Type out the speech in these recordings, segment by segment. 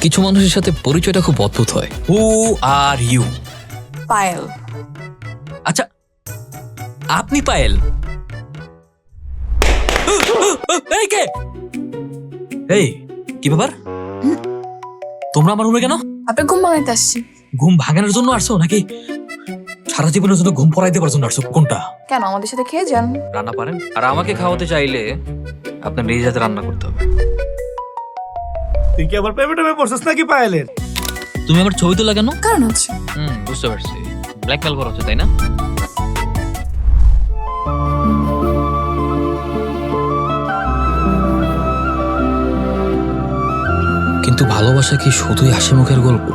কিছু মানুষের সাথে পরিচয়টা খুব অদ্ভুত হয়। হু আর ইউ? পায়েল। আচ্ছা, আপনি পায়েল? এই কে? এই কি ব্যাপার? তোমরা আমার রুমে কেন? আপনার ঘুম ভাঙাইতে আসছি। ঘুম ভাঙানোর জন্য আসছো নাকি সারা জীবনের জন্য ঘুম পড়াই দেওয়ার জন্য আসছো? কোনটা? কেন, আমাদের সাথে খেয়ে যান। রান্না পারেন? আর আমাকে খাওয়াতে চাইলে আপনার নিজের হাতে রান্না করতে হবে। তুই কি আবার প্রেমে টেমে পড়ছিস নাকি পায়েলের? তুমি আমার ছবি তোলা কেন? কারণ হচ্ছে বুঝতে পারছি, ব্ল্যাকমেল করা হচ্ছে, তাই না? কিন্তু ভালোবাসা কি শুধুই হাসি মুখের গল্প?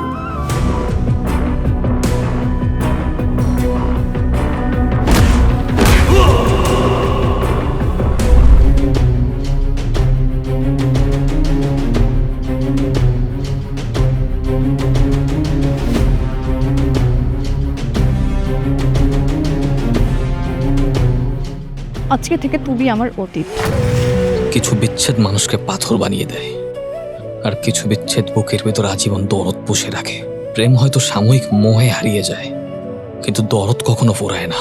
আজকে থেকে তুমি আমার অতীত। কিছু বিচ্ছেদ মানুষকে পাথর বানিয়ে দেয়, আর কিছু বিচ্ছেদ বুকের ভেতর আজীবন দরদ পুষে রাখে। প্রেম হয়তো সাময়িক মোহে হারিয়ে যায়, কিন্তু দরদ কখনো ফুরায় না।